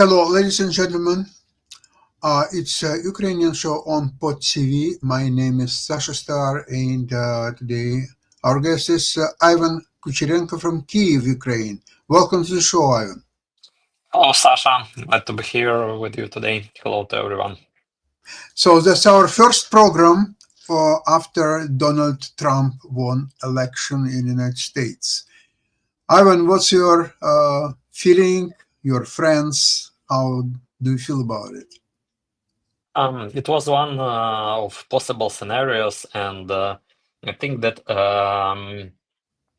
Hello, ladies and gentlemen. It's a Ukrainian show on Pod TV. My name is Sasha Star, and today our guest is Ivan Kucherenko from Kyiv, Ukraine. Welcome to the show, Ivan. Hello, Sasha. Glad to be here with you today. Hello to everyone. So that's our first program after Donald Trump won election in the United States. Ivan, what's your feeling? Your friends? How do you feel about it? It was one of possible scenarios, and I think that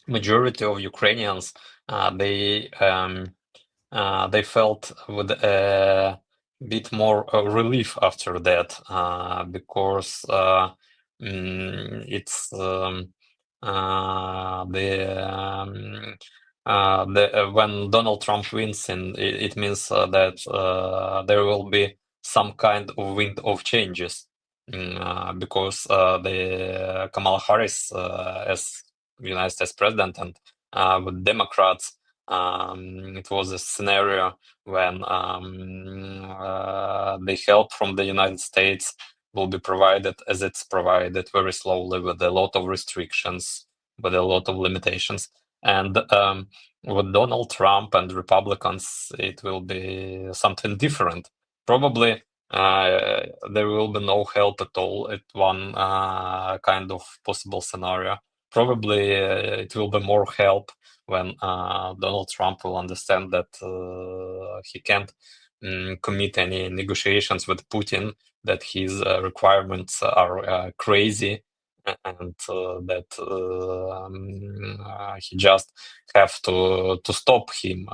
majority of Ukrainians they felt with a bit more relief after that because it's when Donald Trump wins, and it means that there will be some kind of wind of changes because the Kamala Harris as United States president and with Democrats, it was a scenario when the help from the United States will be provided as it's provided very slowly with a lot of restrictions, with a lot of limitations. And with Donald Trump and Republicans, it will be something different. Probably there will be no help at all at one kind of possible scenario. Probably it will be more help when Donald Trump will understand that he can't commit any negotiations with Putin, that his requirements are crazy, and that he just have to stop him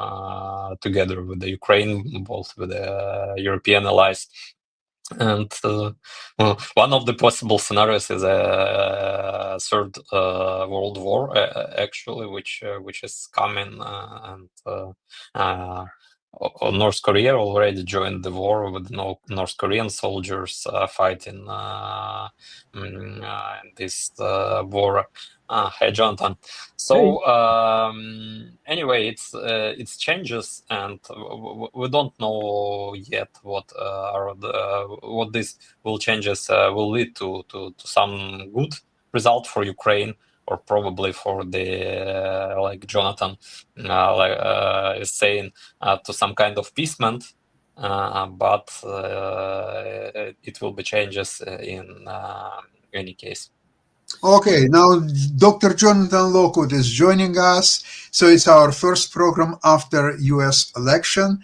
together with the Ukraine, both with the European allies. And one of the possible scenarios is a third world war, actually, which is coming, and North Korea already joined the war with North Korean soldiers fighting in this war. Hey, Jonathan. So anyway, it's changes, and we don't know yet what what this will changes will lead to some good result for Ukraine, or probably for the like Jonathan is saying, to some kind of peacement. But it will be changes in any case. Okay, now Dr. Jonathan Lockwood is joining us. So it's our first program after U.S. election.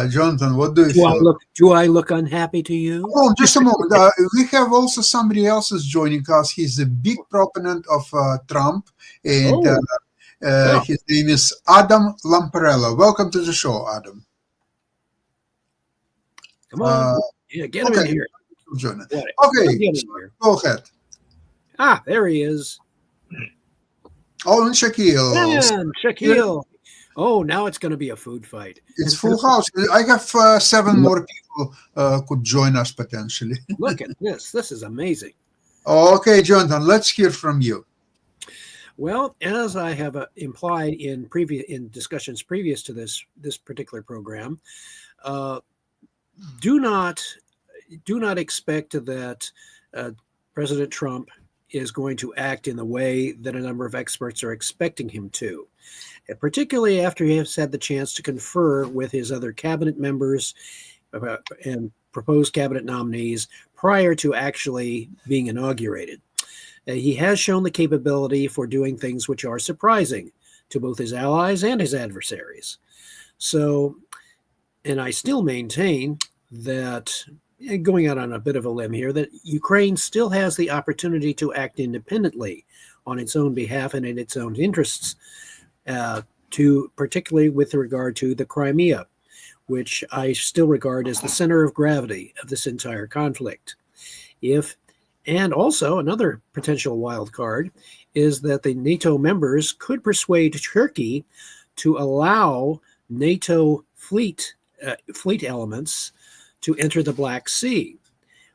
Jonathan, what do you feel? Do I look unhappy to you? Oh, just a moment. We have also somebody else is joining us. He's a big proponent of Trump, and his name is Adam Lamparello. Welcome to the show, Adam. Come on. Get him in here. Jonathan. Okay, go ahead. Ah, there he is. Oh, and Shaquille. Man, Shaquille. Oh, now it's going to be a food fight. It's full house. I have 7 more people could join us potentially. Look at this. This is amazing. Okay, Jonathan, let's hear from you. Well, as I have implied in discussions previous to this particular program, do not expect that President Trump is going to act in the way that a number of experts are expecting him to, particularly after he has had the chance to confer with his other cabinet members and proposed cabinet nominees prior to actually being inaugurated. He has shown the capability for doing things which are surprising to both his allies and his adversaries. So, and I still maintain that, going out on a bit of a limb here, that Ukraine still has the opportunity to act independently on its own behalf and in its own interests, particularly with regard to the Crimea, which I still regard as the center of gravity of this entire conflict. And also another potential wild card is that the NATO members could persuade Turkey to allow NATO fleet elements to enter the Black Sea,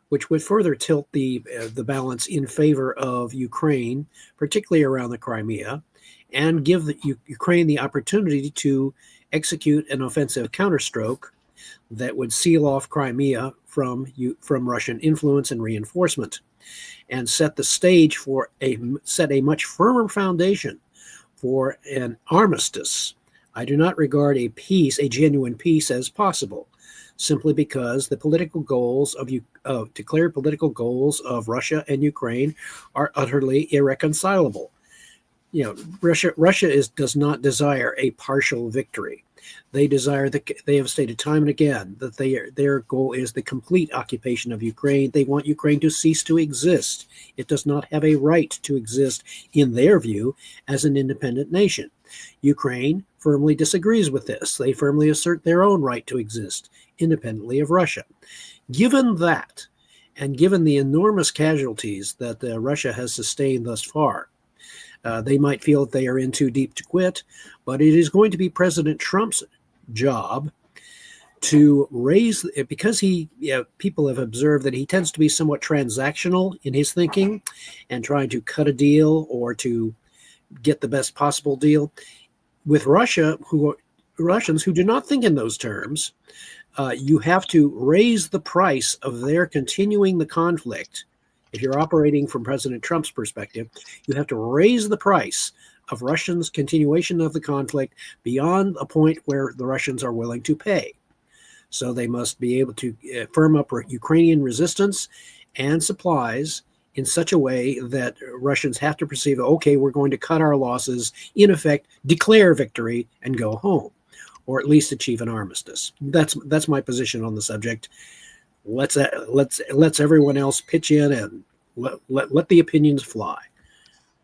which would further tilt the balance in favor of Ukraine, particularly around the Crimea, and give Ukraine the opportunity to execute an offensive counterstroke that would seal off Crimea from Russian influence and reinforcement, and set the stage for a much firmer foundation for an armistice. I do not regard a genuine peace, as possible, simply because the political goals declared political goals of Russia and Ukraine are utterly irreconcilable. Russia does not desire a partial victory. They have stated time and again that their goal is the complete occupation of Ukraine. They want Ukraine to cease to exist. It does not have a right to exist, in their view, as an independent nation. Ukraine firmly disagrees with this. They firmly assert their own right to exist independently of Russia. Given that, and given the enormous casualties that Russia has sustained thus far, they might feel that they are in too deep to quit, but it is going to be President Trump's job to raise, because people have observed that he tends to be somewhat transactional in his thinking and trying to cut a deal or to get the best possible deal. With Russians who do not think in those terms, you have to raise the price of their continuing the conflict. If you're operating from President Trump's perspective, you have to raise the price of Russians' continuation of the conflict beyond a point where the Russians are willing to pay. So they must be able to firm up Ukrainian resistance and supplies in such a way that Russians have to perceive, okay, we're going to cut our losses, in effect, declare victory and go home, or at least achieve an armistice. That's my position on the subject. Let's everyone else pitch in and let the opinions fly.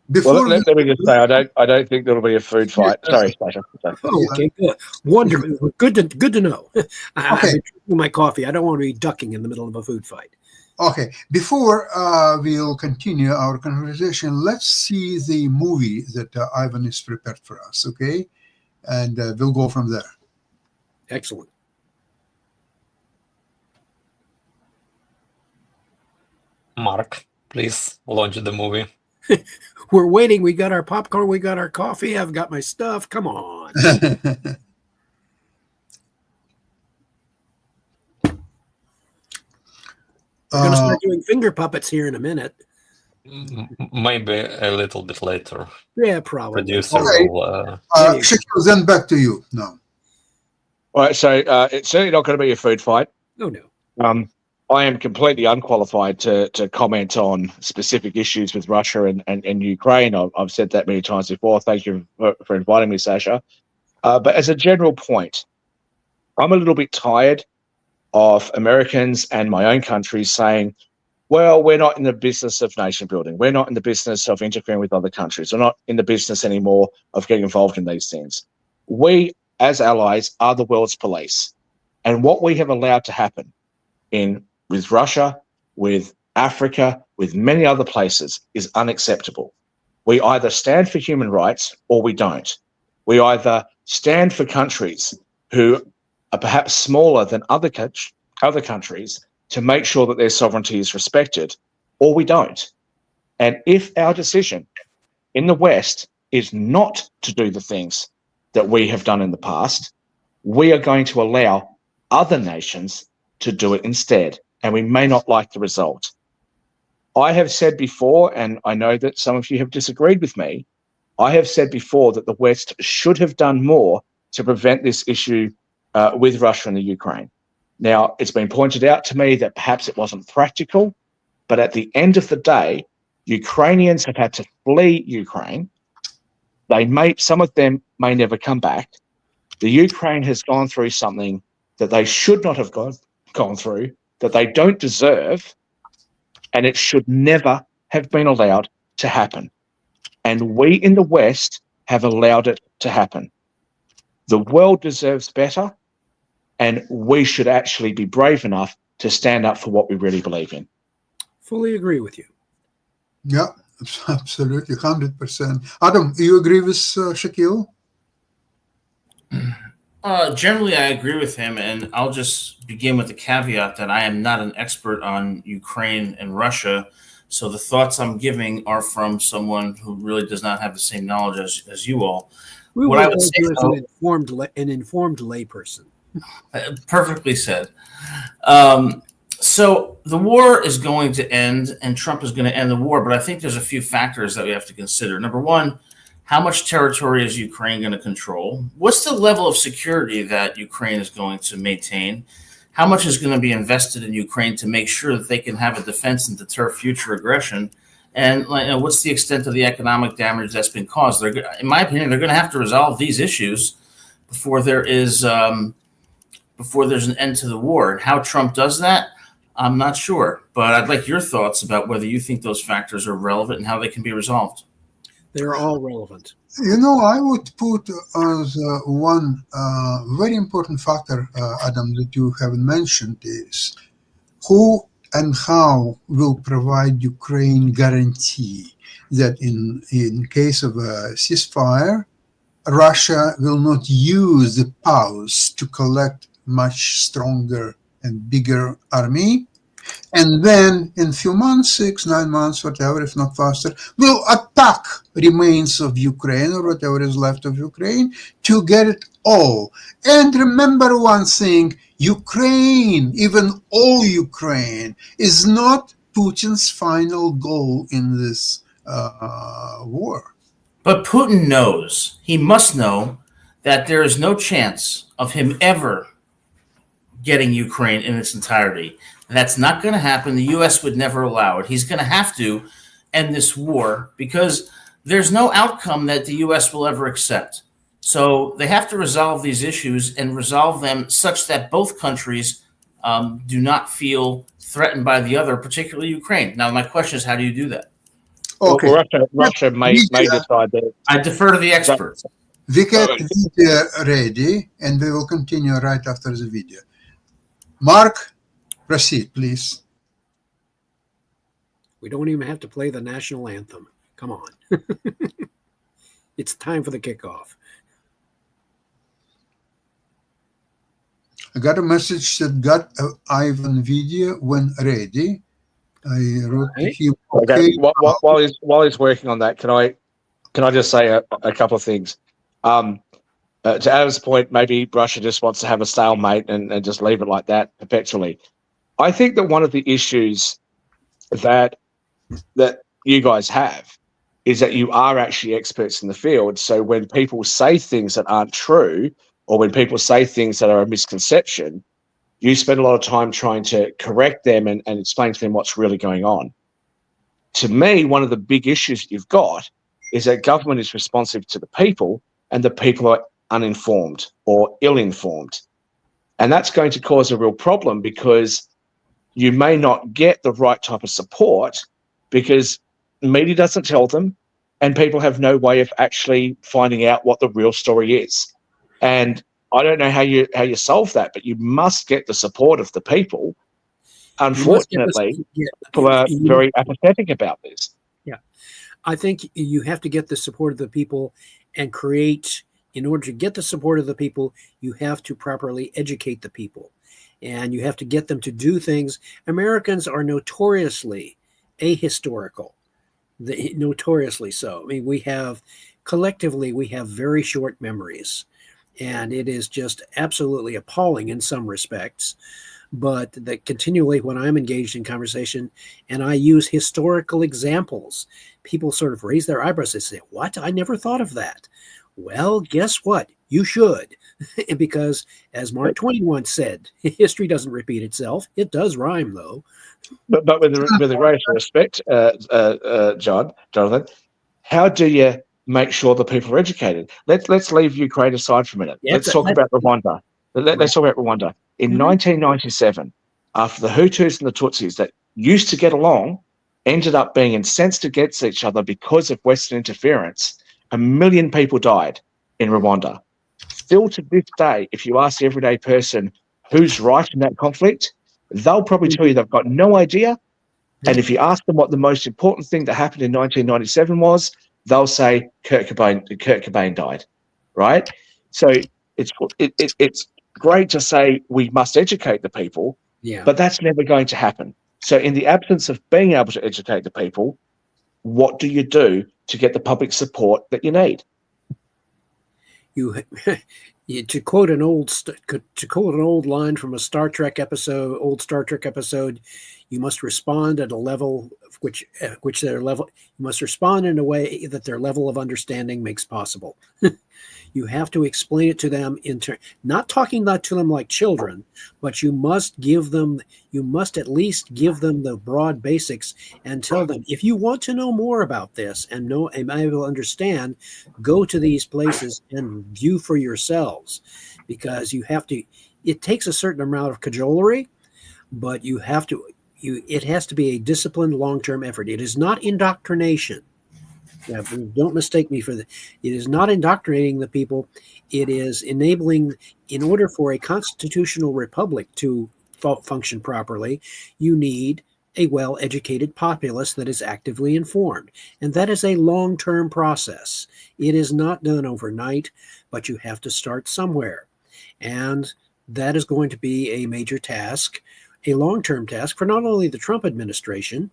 Let me just say, I don't think there'll be a food fight. Sorry, Sasha. Oh, okay, good, wonderful, good to know. I've been drinking my coffee. I don't want to be ducking in the middle of a food fight. Okay, before we'll continue our conversation, let's see the movie that Ivan is prepared for us. Okay, and we'll go from there. Excellent. Mark, please launch the movie. We're waiting. We got our popcorn. We got our coffee. I've got my stuff. Come on. We're going to start doing finger puppets here in a minute. Maybe a little bit later. Yeah, probably. Producer Okay. will. Shaquille, then back to you now. All right, so it's certainly not going to be a food fight. Oh, no. I am completely unqualified to comment on specific issues with Russia and Ukraine. I've said that many times before. Thank you for inviting me, Sasha. But as a general point, I'm a little bit tired of Americans and my own country saying, well, we're not in the business of nation building. We're not in the business of interfering with other countries. We're not in the business anymore of getting involved in these things. We, as allies, are the world's police. And what we have allowed to happen with Russia, with Africa, with many other places is unacceptable. We either stand for human rights or we don't. We either stand for countries who are perhaps smaller than other countries to make sure that their sovereignty is respected, or we don't. And if our decision in the West is not to do the things that we have done in the past, we are going to allow other nations to do it instead. And we may not like the result. I have said before, and I know that some of you have disagreed with me, I have said before that the West should have done more to prevent this issue with Russia and the Ukraine. Now, it's been pointed out to me that perhaps it wasn't practical, but at the end of the day, Ukrainians have had to flee Ukraine. Some of them may never come back. The Ukraine has gone through something that they should not have gone through, that they don't deserve, and it should never have been allowed to happen. And we in the West have allowed it to happen. The world deserves better, and we should actually be brave enough to stand up for what we really believe in. Fully agree with you. Yeah, absolutely, 100%. Adam, you agree with Shaquille? Generally, I agree with him, and I'll just begin with the caveat that I am not an expert on Ukraine and Russia, so the thoughts I'm giving are from someone who really does not have the same knowledge as you all. We What will I would say, as an informed layperson. Perfectly said. So the war is going to end, and Trump is going to end the war. But I think there's a few factors that we have to consider. Number one, how much territory is Ukraine going to control? What's the level of security that Ukraine is going to maintain? How much is going to be invested in Ukraine to make sure that they can have a defense and deter future aggression? And what's the extent of the economic damage that's been caused? In my opinion, they're going to have to resolve these issues before there's an end to the war. And how Trump does that, I'm not sure. But I'd like your thoughts about whether you think those factors are relevant and how they can be resolved. They're all relevant. I would put as one very important factor, Adam, that you haven't mentioned is who and how will provide Ukraine guarantee that in case of a ceasefire, Russia will not use the pause to collect much stronger and bigger army, and then in a few months, 6, 9 months, whatever, if not faster, will attack remains of Ukraine or whatever is left of Ukraine to get it all. And remember one thing, Ukraine, even all Ukraine, is not Putin's final goal in this war. But Putin knows, he must know, that there is no chance of him ever getting Ukraine in its entirety. That's not going to happen. The U.S. would never allow it. He's going to have to end this war because there's no outcome that the U.S. will ever accept. So they have to resolve these issues and resolve them such that both countries do not feel threatened by the other, particularly Ukraine. Now, my question is, how do you do that? Okay. Well, Russia may decide that. I defer to the experts. We get video ready, and we will continue right after the video. Mark, proceed, please. We don't even have to play the national anthem. Come on. It's time for the kickoff. I got a message that got Ivan video when ready. I wrote to him. Okay. While he's working on that, can I just say a couple of things? To Adam's point, maybe Russia just wants to have a stalemate and just leave it like that perpetually. I think that one of the issues that you guys have is that you are actually experts in the field. So when people say things that aren't true, or when people say things that are a misconception, you spend a lot of time trying to correct them and explain to them what's really going on. To me, one of the big issues you've got is that government is responsive to the people and the people are uninformed or ill-informed. And that's going to cause a real problem because you may not get the right type of support because media doesn't tell them and people have no way of actually finding out what the real story is. And I don't know how you solve that, but you must get the support of the people. Unfortunately, people are very apathetic about this. Yeah. I think you have to get the support of the people and create, in order to get the support of the people, you have to properly educate the people. And you have to get them to do things. Americans are notoriously ahistorical, notoriously so. I mean, collectively, we have very short memories. And it is just absolutely appalling in some respects. But that continually, when I'm engaged in conversation and I use historical examples, people sort of raise their eyebrows and say, "What? I never thought of that." Well, guess what? You should. Because as Mark Twain once said, history doesn't repeat itself. It does rhyme, though. But with the greatest respect, Jonathan, how do you make sure the people are educated? Let's leave Ukraine aside for a minute. Let's talk about Rwanda. Let's talk about Rwanda. In 1997, after the Hutus and the Tutsis that used to get along ended up being incensed against each other because of Western interference, 1 million people died in Rwanda. Still to this day, if you ask the everyday person who's right in that conflict, they'll probably tell you they've got no idea. And if you ask them what the most important thing that happened in 1997 was, they'll say Kurt Cobain died, right? So it's great to say we must educate the people, but that's never going to happen. So in the absence of being able to educate the people, what do you do to get the public support that you need? To quote an old line from a Star Trek episode, you must respond at a level which their level. You must respond in a way that their level of understanding makes possible. You have to explain it to them not talking to them like children, but you must at least give them the broad basics and tell them, if you want to know more about this and I will understand, go to these places and view for yourselves, because it takes a certain amount of cajolery, but it has to be a disciplined long-term effort. It is not indoctrination. Yeah, don't mistake me for that. It is not indoctrinating the people. It is enabling. In order for a constitutional republic to function properly, you need a well-educated populace that is actively informed. And that is a long-term process. It is not done overnight, but you have to start somewhere. And that is going to be a major task, a long-term task for not only the Trump administration,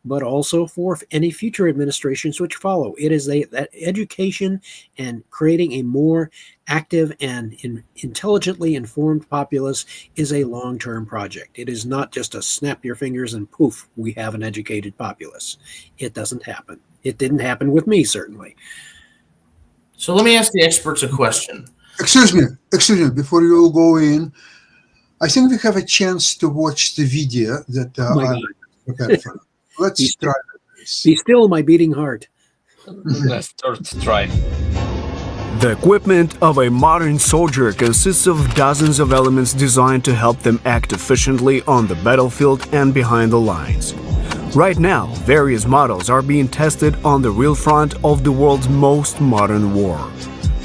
but also for any future administrations which follow. It is that education and creating a more active and intelligently informed populace is a long-term project. It is not just a snap your fingers and poof, we have an educated populace. It doesn't happen. It didn't happen with me, certainly. So let me ask the experts a question. Excuse me, before you go in, I think we have a chance to watch the video that I prepared for. Let's try this. Be still, my beating heart. Let's try. The equipment of a modern soldier consists of dozens of elements designed to help them act efficiently on the battlefield and behind the lines. Right now, various models are being tested on the real front of the world's most modern war.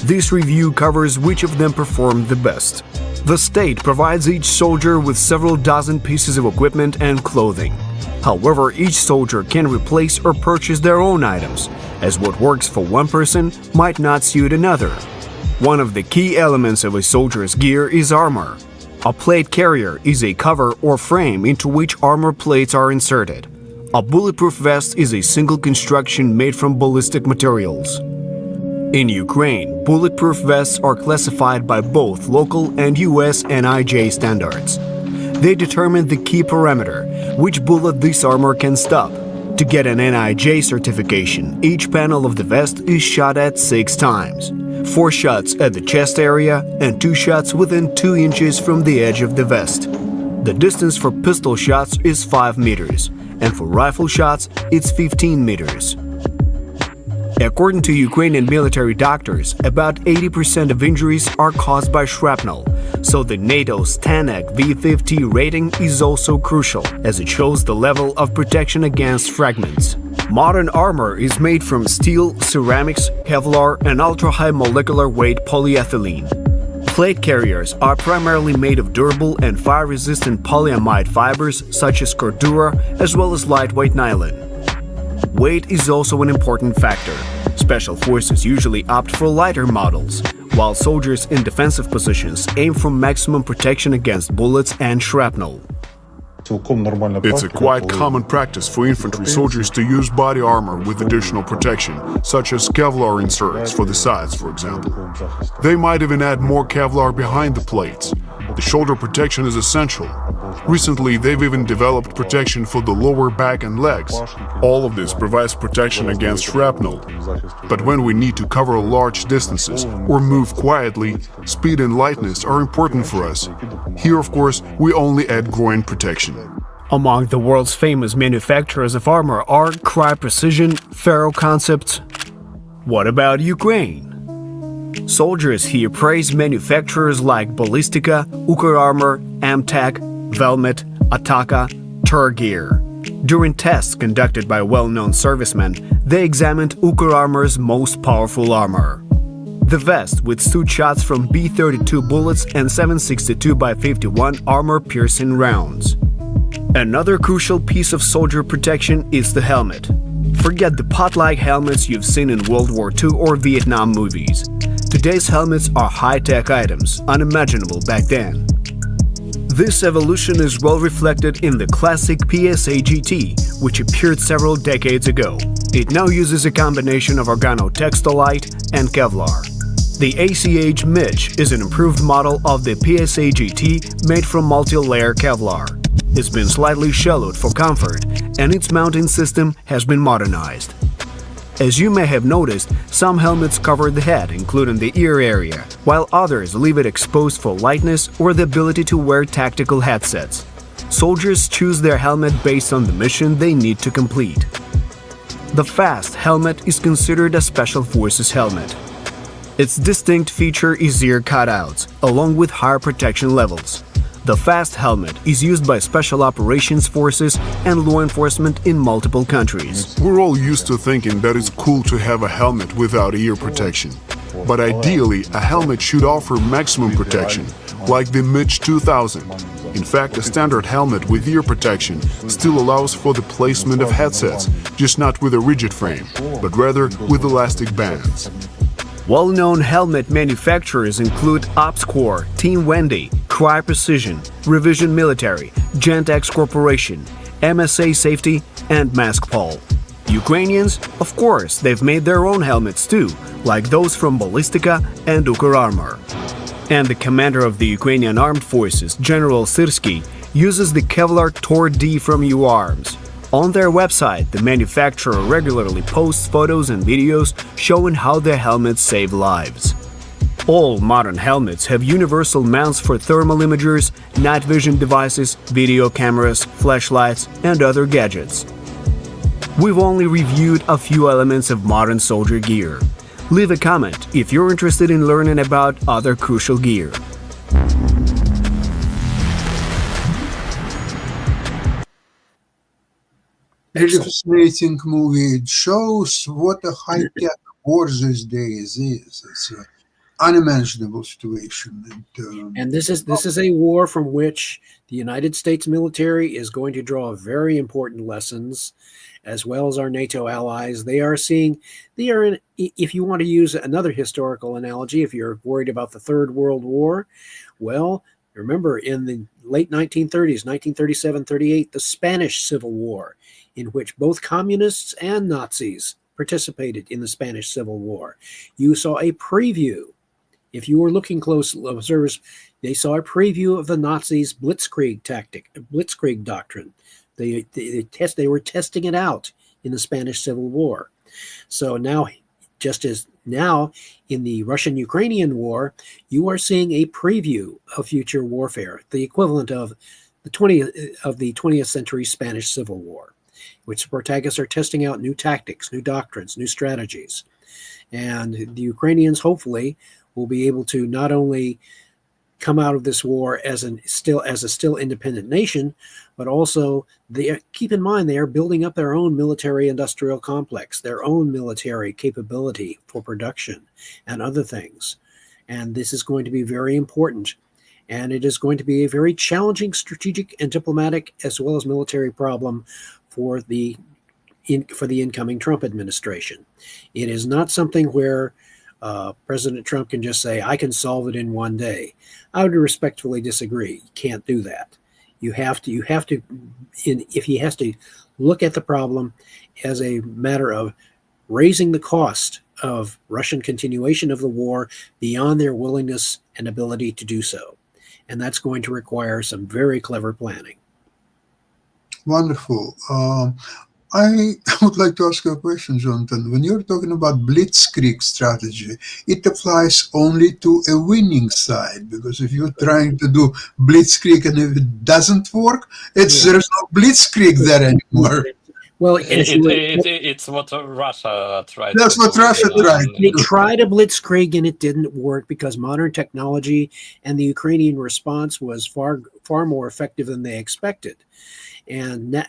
This review covers which of them performed the best. The state provides each soldier with several dozen pieces of equipment and clothing. However, each soldier can replace or purchase their own items, as what works for one person might not suit another. One of the key elements of a soldier's gear is armor. A plate carrier is a cover or frame into which armor plates are inserted. A bulletproof vest is a single construction made from ballistic materials. In Ukraine, bulletproof vests are classified by both local and US NIJ standards. They determine the key parameter, which bullet this armor can stop. To get an NIJ certification, each panel of the vest is shot at 6 times. 4 shots at the chest area and 2 shots within 2 inches from the edge of the vest. The distance for pistol shots is 5 meters, and for rifle shots, it's 15 meters. According to Ukrainian military doctors, about 80% of injuries are caused by shrapnel, so the NATO STANAG V50 rating is also crucial, as it shows the level of protection against fragments. Modern armor is made from steel, ceramics, Kevlar, and ultra-high molecular weight polyethylene. Plate carriers are primarily made of durable and fire-resistant polyamide fibers such as Cordura, as well as lightweight nylon. Weight is also an important factor. Special forces usually opt for lighter models, while soldiers in defensive positions aim for maximum protection against bullets and shrapnel. It's a quite common practice for infantry soldiers to use body armor with additional protection, such as Kevlar inserts for the sides, for example. They might even add more Kevlar behind the plates. The shoulder protection is essential. Recently, they've even developed protection for the lower back and legs. All of this provides protection against shrapnel. But when we need to cover large distances or move quietly, speed and lightness are important for us. Here, of course, we only add groin protection. Among the world's famous manufacturers of armor are Crye Precision, Faro Concepts. What about Ukraine? Soldiers here praise manufacturers like Ballistica, Ukr-Armor, Amtak, Velmet, Ataka, Turgear. During tests conducted by well-known servicemen, they examined Ukr-Armor's most powerful armor. The vest withstood shots from B-32 bullets and 7.62x51 armor-piercing rounds. Another crucial piece of soldier protection is the helmet. Forget the pot-like helmets you've seen in World War II or Vietnam movies. Today's helmets are high-tech items, unimaginable back then. This evolution is well reflected in the classic PSA GT, which appeared several decades ago. It now uses a combination of organotextolite and Kevlar. The ACH Mitch is an improved model of the PSA GT made from multi-layer Kevlar. It's been slightly shallowed for comfort, and its mounting system has been modernized. As you may have noticed, some helmets cover the head, including the ear area, while others leave it exposed for lightness or the ability to wear tactical headsets. Soldiers choose their helmet based on the mission they need to complete. The FAST helmet is considered a Special Forces helmet. Its distinct feature is ear cutouts, along with higher protection levels. The FAST helmet is used by Special Operations Forces and law enforcement in multiple countries. We're all used to thinking that it's cool to have a helmet without ear protection. But ideally, a helmet should offer maximum protection, like the Mitch 2000. In fact, a standard helmet with ear protection still allows for the placement of headsets, just not with a rigid frame, but rather with elastic bands. Well-known helmet manufacturers include OpsCore, Team Wendy, Cry Precision, Revision Military, Gentex Corporation, MSA Safety, and MaskPol. Ukrainians, of course, they've made their own helmets too, like those from Ballistica and Ukr-Armor. And the commander of the Ukrainian Armed Forces, General Syrsky, uses the Kevlar Tor D from U-Arms. On their website, the manufacturer regularly posts photos and videos showing how their helmets save lives. All modern helmets have universal mounts for thermal imagers, night vision devices, video cameras, flashlights, and other gadgets. We've only reviewed a few elements of modern soldier gear. Leave a comment if you're interested in learning about other crucial gear. Really fascinating movie. It shows what a high-tech war these days is. It's an unimaginable situation. And this is a war from which the United States military is going to draw very important lessons, as well as our NATO allies. They are in, if you want to use another historical analogy, if you're worried about the Third World War, well, remember in the late 1930s, 1937, 38, the Spanish Civil War, in which both communists and Nazis participated in the Spanish Civil War. You saw a preview. If you were looking close, observers, they saw a preview of the Nazis' Blitzkrieg doctrine. They were testing it out in the Spanish Civil War. So now, just as now in the Russian-Ukrainian war, you are seeing a preview of future warfare, the equivalent of the 20th century Spanish Civil War, which the protagonists are testing out new tactics, new doctrines, new strategies. And the Ukrainians hopefully will be able to not only come out of this war as a still independent nation, but also keep in mind they are building up their own military industrial complex, their own military capability for production and other things. And this is going to be very important. And it is going to be a very challenging strategic and diplomatic as well as military problem for the incoming Trump administration. It is not something where President Trump can just say, I can solve it in one day. I would respectfully disagree. You can't do that. You have to, if he has to look at the problem as a matter of raising the cost of Russian continuation of the war beyond their willingness and ability to do so. And that's going to require some very clever planning. Wonderful. I would like to ask you a question, Jonathan. When you're talking about blitzkrieg strategy, it applies only to a winning side, because if you're trying to do blitzkrieg and if it doesn't work, there's no blitzkrieg there anymore. Well, it's what Russia tried. That's what Russia tried. They tried a blitzkrieg and it didn't work because modern technology and the Ukrainian response was far more effective than they expected. And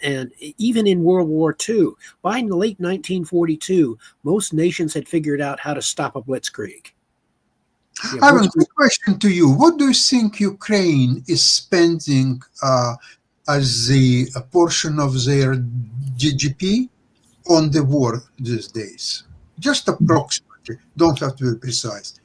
even in World War II, by the late 1942, most nations had figured out how to stop a blitzkrieg. I have a quick question to you. What do you think Ukraine is spending as a portion of their GDP on the war these days? Just approximately. Don't have to be precise.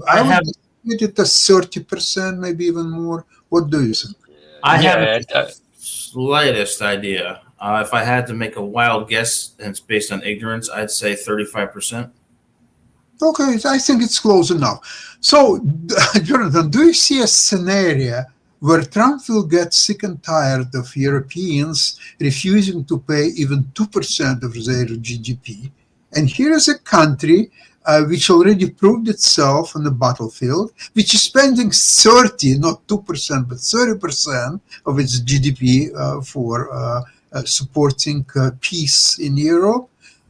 I would estimate it as 30%, maybe even more. What do you think? I have slightest idea. If I had to make a wild guess, and it's based on ignorance, I'd say 35%. Okay, I think it's close enough. So, Jonathan, do you see a scenario where Trump will get sick and tired of Europeans refusing to pay even 2% of their GDP? And here is a country which already proved itself on the battlefield, which is spending 30, not 2%, but 30% of its GDP for supporting peace in Europe.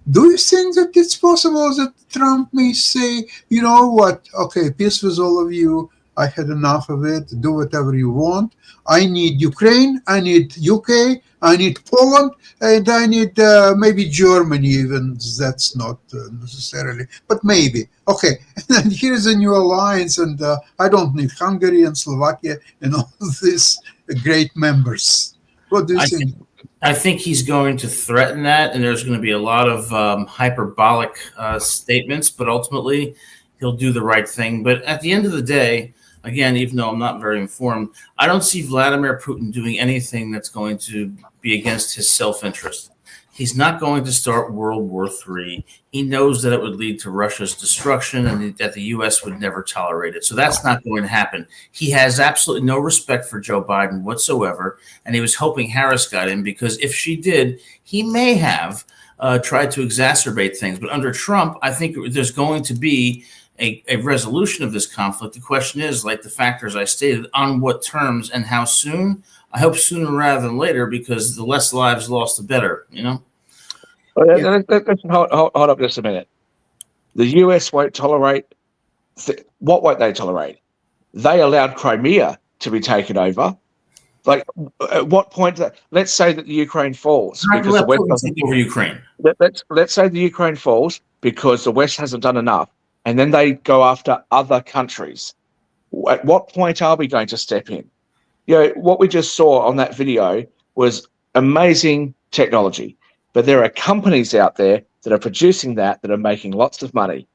Do you think that it's possible that Trump may say, you know what, okay, peace with all of you, I had enough of it, do whatever you want. I need Ukraine, I need UK, I need Poland, and I need maybe Germany even, that's not necessarily, but maybe. Okay, and here's a new alliance, and I don't need Hungary and Slovakia and all these great members. What do you think? I think he's going to threaten that, and there's going to be a lot of hyperbolic statements, but ultimately he'll do the right thing. But at the end of the day, again, even though I'm not very informed, I don't see Vladimir Putin doing anything that's going to be against his self-interest. He's not going to start World War III. He knows that it would lead to Russia's destruction and that the U.S. would never tolerate it. So that's not going to happen. He has absolutely no respect for Joe Biden whatsoever, and he was hoping Harris got in because if she did, he may have tried to exacerbate things. But under Trump, I think there's going to be a resolution of this conflict. The question is, like the factors I stated, on what terms and how soon? I hope sooner rather than later, because the less lives lost, the better, you know? Let's hold up just a minute. The US won't tolerate, what won't they tolerate? They allowed Crimea to be taken over. Like, at what point, let's say that the Ukraine falls. Because the West doesn't take over Ukraine. Let's say the Ukraine falls because the West hasn't done enough, and then they go after other countries. At what point are we going to step in? You know, what we just saw on that video was amazing technology, but there are companies out there that are producing that are making lots of money.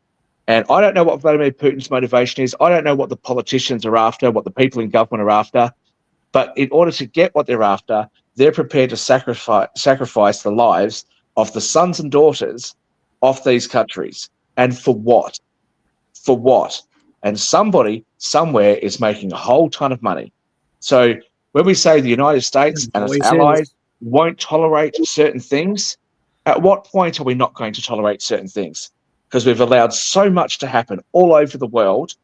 And I don't know what Vladimir Putin's motivation is. I don't know what the politicians are after, what the people in government are after. But in order to get what they're after, they're prepared to sacrifice the lives of the sons and daughters of these countries. And for what? For what? And somebody somewhere is making a whole ton of money. So when we say the United States and its allies won't tolerate certain things, at what point are we not going to tolerate certain things? Because we've allowed so much to happen all over the world.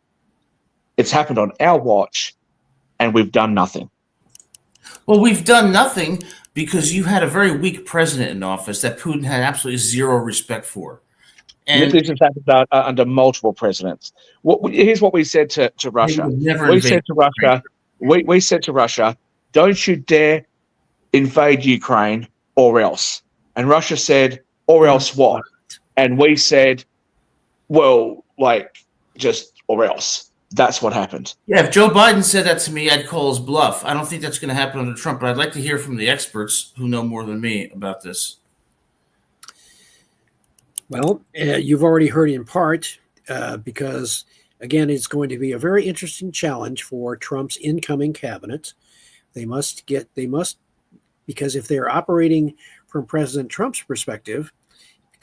It's happened on our watch, and we've done nothing. Well, we've done nothing because you had a very weak president in office that Putin had absolutely zero respect for. And this has happened under multiple presidents. Here's what we said to Russia. We said to Russia, don't you dare invade Ukraine or else. And Russia said, or else what? And we said, well, like, just or else. That's what happened. Yeah, if Joe Biden said that to me, I'd call his bluff. I don't think that's going to happen under Trump, but I'd like to hear from the experts who know more than me about this. Well, you've already heard in part because, again, it's going to be a very interesting challenge for Trump's incoming cabinet. Because if they're operating from President Trump's perspective,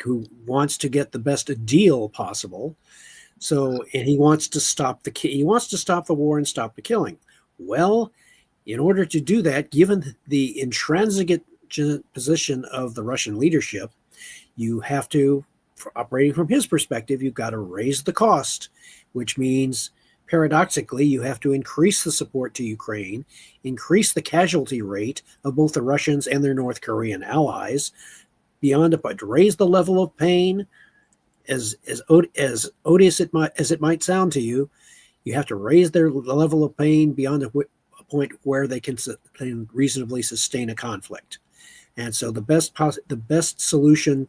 who wants to get the best deal possible, and he wants to stop the war and stop the killing. Well, in order to do that, given the intransigent position of the Russian leadership, you have to, operating from his perspective, you've got to raise the cost, which means paradoxically, you have to increase the support to Ukraine, increase the casualty rate of both the Russians and their North Korean allies, but raise the level of pain. As odious as it might sound to you, you have to raise the level of pain beyond a point where they can reasonably sustain a conflict. And so the best solution,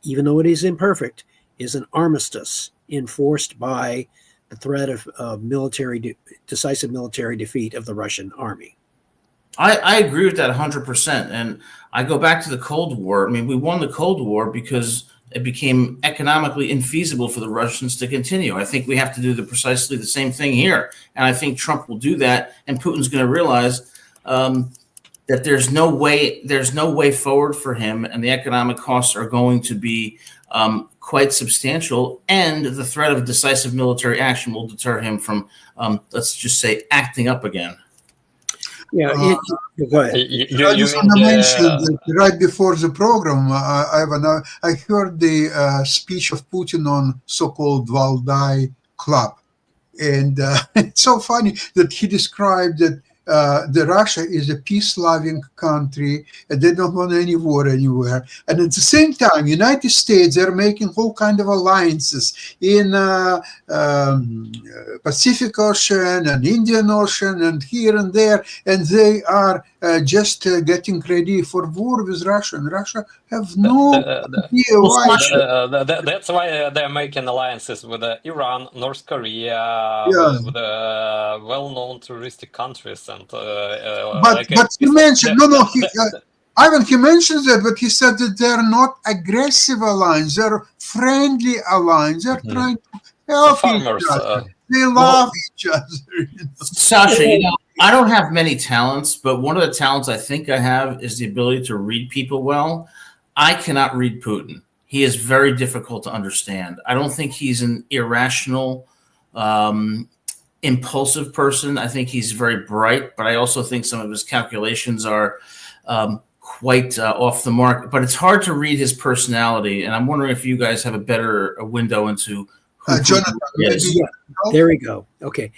even though it is imperfect, is an armistice enforced by the threat of decisive military defeat of the Russian army. I agree with that 100%. And I go back to the Cold War. I mean, we won the Cold War because it became economically infeasible for the Russians to continue. I think we have to do precisely the same thing here. And I think Trump will do that. And Putin's going to realize that there's no way forward for him. And the economic costs are going to be quite substantial, and the threat of decisive military action will deter him from, let's just say, acting up again. Yeah, go ahead. I just want to mention that right before the program, Ivan, I heard the speech of Putin on so-called Valdai Club. And it's so funny that he described that the Russia is a peace-loving country and they don't want any war anywhere. And at the same time, United States, they're making all kind of alliances in Pacific Ocean and Indian Ocean and here and there. And they are just getting ready for war with Russia. And Russia have no idea why. That's why they're making alliances with Iran, North Korea, with well-known touristic countries. And but you mentioned Ivan, he mentions that, but he said that they're not aggressive alliance; they're friendly alliance. They're trying to help each other. They love each other. Sasha, I don't have many talents, but one of the talents I think I have is the ability to read people well. I cannot read Putin. He is very difficult to understand. I don't think he's an irrational, impulsive person. I think he's very bright, but I also think some of his calculations are quite off the mark. But it's hard to read his personality, and I'm wondering if you guys have a window into who Jonathan. There we go. Okay,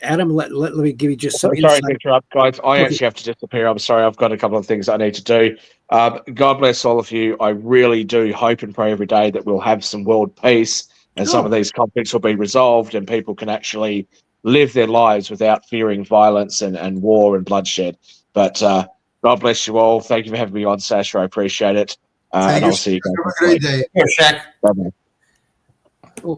Adam, let me give you just some Sorry insight. to interrupt, guys. I actually have to disappear. I'm sorry. I've got a couple of things I need to do. God bless all of you. I really do hope and pray every day that we'll have some world peace and some of these conflicts will be resolved and people can actually live their lives without fearing violence and war and bloodshed. But God bless you all. Thank you for having me on, Sasha. I appreciate it. And I'll see you guys. Have a great day. Shaq. Bye-bye.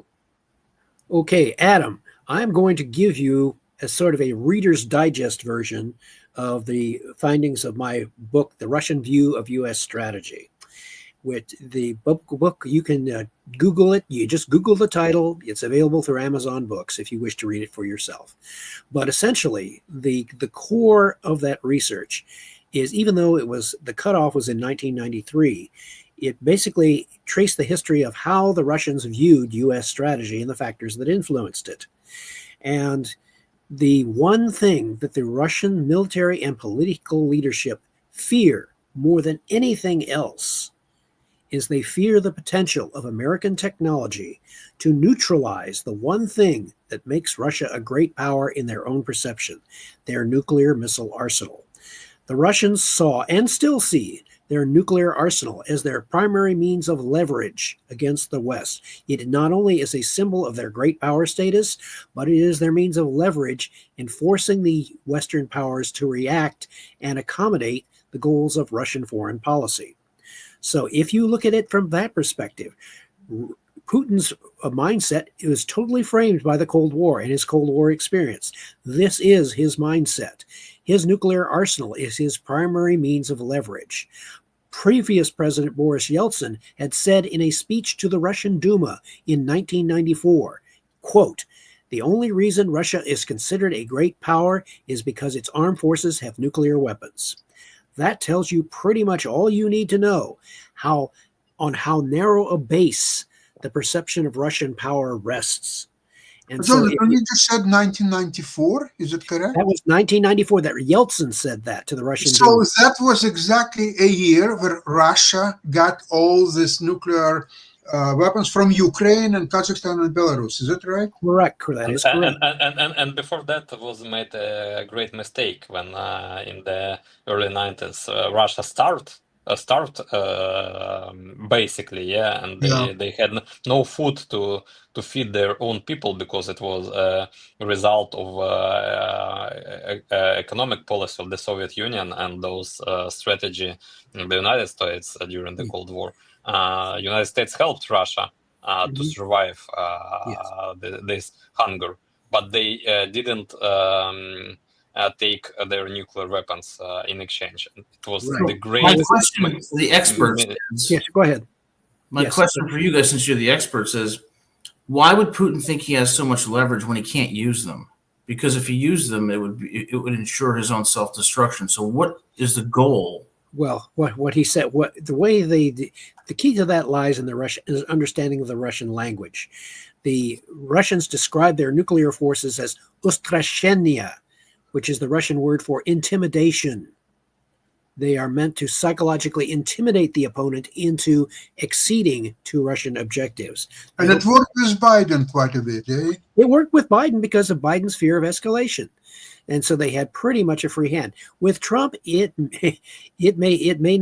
Okay, Adam, I'm going to give you a sort of a Reader's Digest version of the findings of my book, The Russian View of U.S. Strategy. With the book, you can Google it. You just Google the title. It's available through Amazon Books if you wish to read it for yourself. But essentially, the core of that research is, even though the cutoff was in 1993, it basically traced the history of how the Russians viewed U.S. strategy and the factors that influenced it. And the one thing that the Russian military and political leadership fear more than anything else is they fear the potential of American technology to neutralize the one thing that makes Russia a great power in their own perception, their nuclear missile arsenal. The Russians saw and still see their nuclear arsenal as their primary means of leverage against the West. It not only is a symbol of their great power status, but it is their means of leverage in forcing the Western powers to react and accommodate the goals of Russian foreign policy. So if you look at it from that perspective, Putin's mindset was totally framed by the Cold War and his Cold War experience. This is his mindset. His nuclear arsenal is his primary means of leverage. Previous President Boris Yeltsin had said in a speech to the Russian Duma in 1994, quote, "The only reason Russia is considered a great power is because its armed forces have nuclear weapons." That tells you pretty much all you need to know on how narrow a base the perception of Russian power rests. And so you just said 1994, is it correct? That was 1994 that Yeltsin said that to the Russian So Duma. that was exactly a year where Russia got all this nuclear weapons from Ukraine and Kazakhstan and Belarus. Is that right? Correct. That is correct. And before that was made a great mistake when in the early 90s Russia start basically, and they had no food to feed their own people because it was a result of economic policy of the Soviet Union and those strategy in the United States during the Cold War. United States helped Russia to survive this hunger, but they didn't take their nuclear weapons in exchange. It was the great. My question for the experts. Yes, go ahead. My question for you guys, since you're the experts, is why would Putin think he has so much leverage when he can't use them? Because if he used them, it would ensure his own self-destruction. So, what is the goal Well, what he said, the way the key to that lies in the Russian understanding of the Russian language. The Russians describe their nuclear forces as ustrashenia, which is the Russian word for intimidation. They are meant to psychologically intimidate the opponent into acceding to Russian objectives. And it worked with Biden quite a bit, eh? It worked with Biden because of Biden's fear of escalation. And so they had pretty much a free hand. With Trump, it may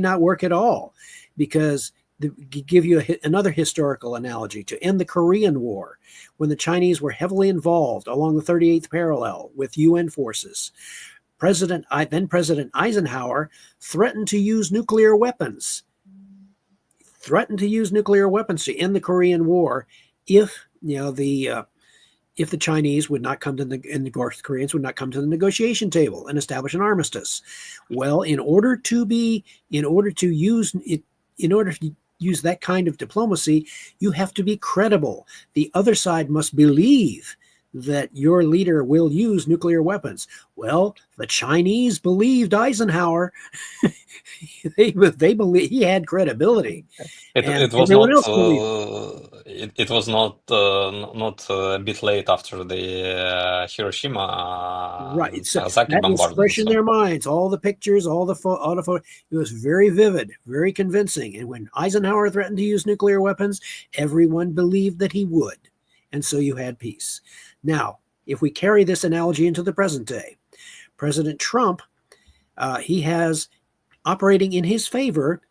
not work at all, because to give you another historical analogy, to end the Korean War, when the Chinese were heavily involved along the 38th parallel with UN forces, then President Eisenhower threatened to use nuclear weapons to end the Korean War if the Chinese would not come to and the North Koreans would not come to the negotiation table and establish an armistice. Well, in order to use that kind of diplomacy, you have to be credible. The other side must believe that your leader will use nuclear weapons. Well, the Chinese believed Eisenhower. they believe he had credibility. It was not a bit late after the Hiroshima Right. So Nagasaki that was bombardment. fresh in their minds. All the pictures, all the photo. It was very vivid, very convincing. And when Eisenhower threatened to use nuclear weapons, everyone believed that he would. And so you had peace. Now, if we carry this analogy into the present day, President Trump, he has, operating in his favor,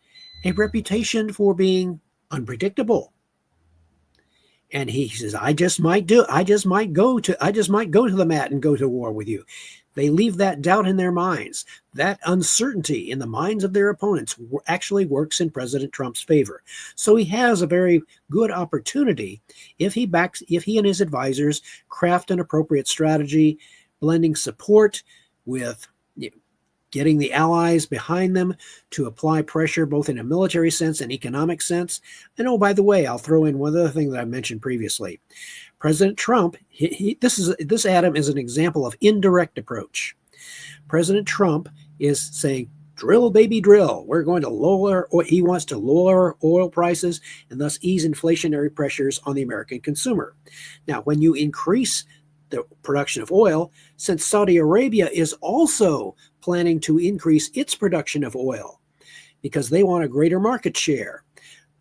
a reputation for being unpredictable. And he says, I just might go to the mat and go to war with you. They leave that doubt in their minds. That uncertainty in the minds of their opponents actually works in President Trump's favor. So he has a very good opportunity if he and his advisors craft an appropriate strategy, blending support with getting the allies behind them to apply pressure both in a military sense and economic sense. And oh, by the way, I'll throw in one other thing that I mentioned previously. President Trump, this Adam is an example of indirect approach. President Trump is saying, drill, baby, drill. We're going to lower, or he wants to lower oil prices and thus ease inflationary pressures on the American consumer. Now, when you increase the production of oil, since Saudi Arabia is also planning to increase its production of oil because they want a greater market share,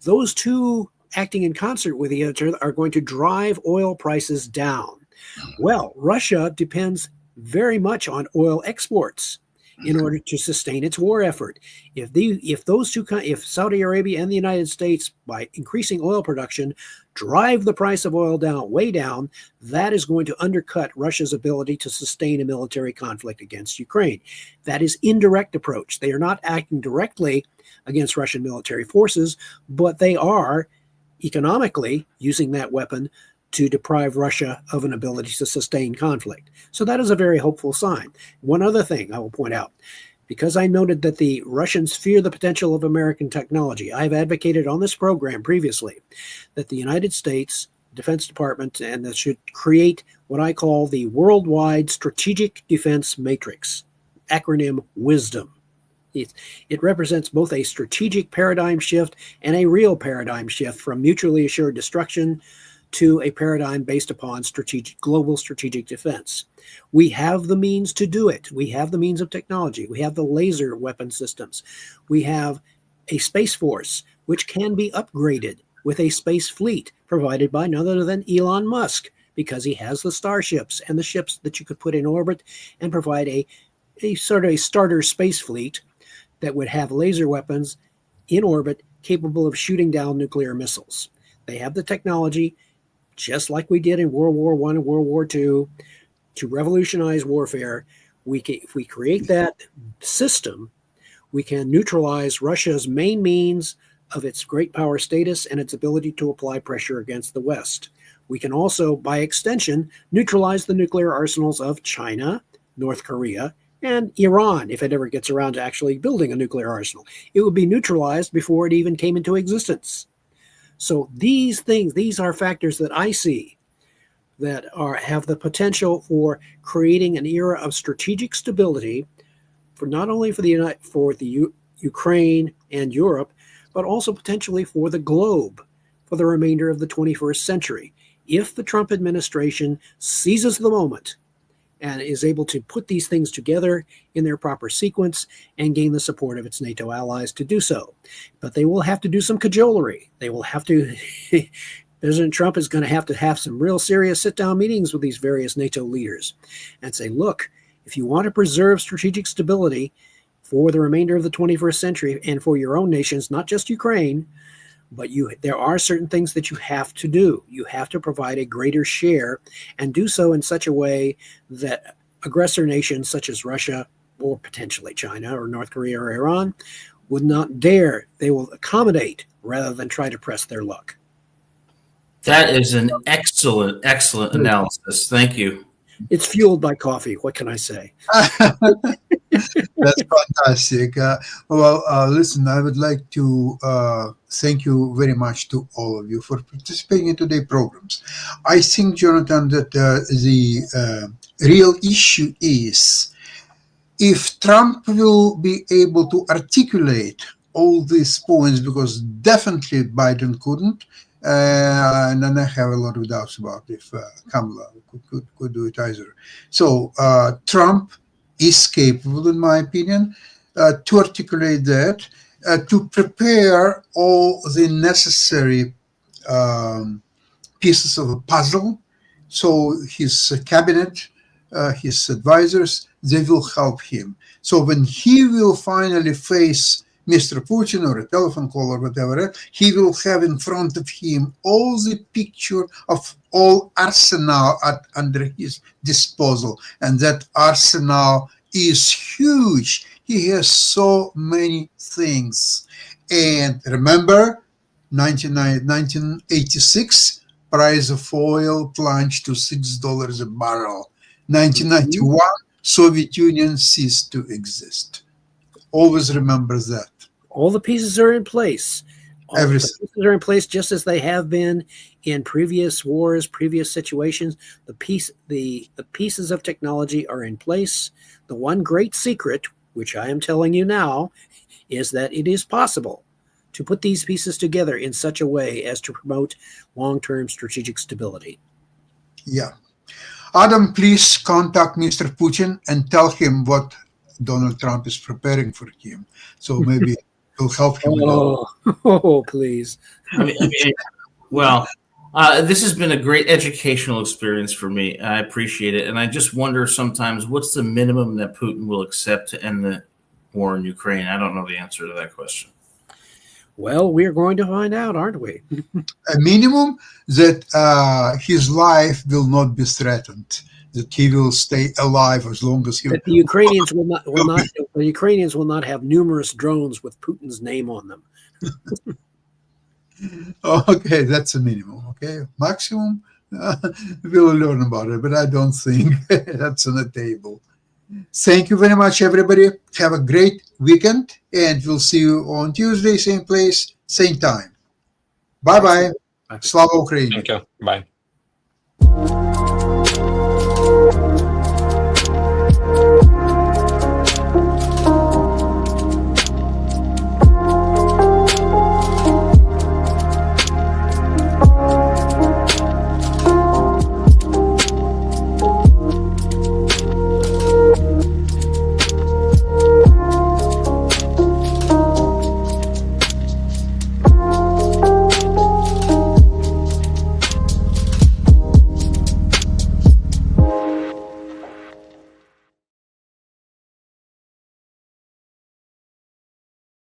those two acting in concert with each other are going to drive oil prices down. Well, Russia depends very much on oil exports in order to sustain its war effort. If Saudi Arabia and the United States, by increasing oil production, drive the price of oil down, way down, that is going to undercut Russia's ability to sustain a military conflict against Ukraine. That is indirect approach. They are not acting directly against Russian military forces, but they are economically using that weapon to deprive Russia of an ability to sustain conflict. So that is a very hopeful sign. One other thing I will point out, because I noted that the Russians fear the potential of American technology, I've advocated on this program previously that the United States Defense Department and that should create what I call the Worldwide Strategic Defense Matrix, acronym WISDOM. It represents both a strategic paradigm shift and a real paradigm shift from mutually assured destruction to a paradigm based upon global strategic defense. We have the means to do it. We have the means of technology. We have the laser weapon systems. We have a space force which can be upgraded with a space fleet provided by none other than Elon Musk, because he has the starships and the ships that you could put in orbit and provide a sort of a starter space fleet that would have laser weapons in orbit capable of shooting down nuclear missiles. They have the technology, just like we did in World War I and World War II, to revolutionize warfare. If we create that system, we can neutralize Russia's main means of its great power status and its ability to apply pressure against the West. We can also, by extension, neutralize the nuclear arsenals of China, North Korea, and Iran, if it ever gets around to actually building a nuclear arsenal. It would be neutralized before it even came into existence. So these are factors that I see that have the potential for creating an era of strategic stability for not only for the Ukraine and Europe, but also potentially for the globe for the remainder of the 21st century. If the Trump administration seizes the moment and is able to put these things together in their proper sequence and gain the support of its NATO allies to do so. But they will have to do some cajolery. They will have to, President Trump is going to have some real serious sit-down meetings with these various NATO leaders and say, look, if you want to preserve strategic stability for the remainder of the 21st century and for your own nations, not just Ukraine, but there are certain things that you have to do. You have to provide a greater share and do so in such a way that aggressor nations such as Russia or potentially China or North Korea or Iran would not dare. They will accommodate rather than try to press their luck. That is an excellent analysis. Thank you. It's fueled by coffee. What can I say? That's fantastic. Listen, I would like to thank you very much to all of you for participating in today's programs. I think, Jonathan, that the real issue is if Trump will be able to articulate all these points, because definitely Biden couldn't, and then I have a lot of doubts about if Kamala could do it either. So Trump is capable, in my opinion, to articulate that, to prepare all the necessary pieces of a puzzle. So his cabinet, his advisors, they will help him. So when he will finally face Mr. Putin or a telephone call or whatever, he will have in front of him all the picture of all arsenal under his disposal. And that arsenal is huge. He has so many things. And remember, 1986, price of oil plunged to $6 a barrel. 1991, Soviet Union ceased to exist. Always remember that. All the pieces are in place. All the pieces are in place just as they have been in previous wars, previous situations. The pieces of technology are in place. The one great secret, which I am telling you now, is that it is possible to put these pieces together in such a way as to promote long-term strategic stability. Yeah. Adam, please contact Mr. Putin and tell him what Donald Trump is preparing for him. So maybe it'll help him. Please. This has been a great educational experience for me. I appreciate it. And I just wonder sometimes, what's the minimum that Putin will accept to end the war in Ukraine? I don't know the answer to that question. Well, we're going to find out, aren't we? A minimum that his life will not be threatened, that he will stay alive as long as he. That the Ukrainians the Ukrainians will not have numerous drones with Putin's name on them. Okay, that's a minimum. Okay, maximum, we'll learn about it, but I don't think that's on the table. Thank you very much, everybody. Have a great weekend, and we'll see you on Tuesday, same place, same time. Bye-bye. Slava Ukraini. Thank you. Bye.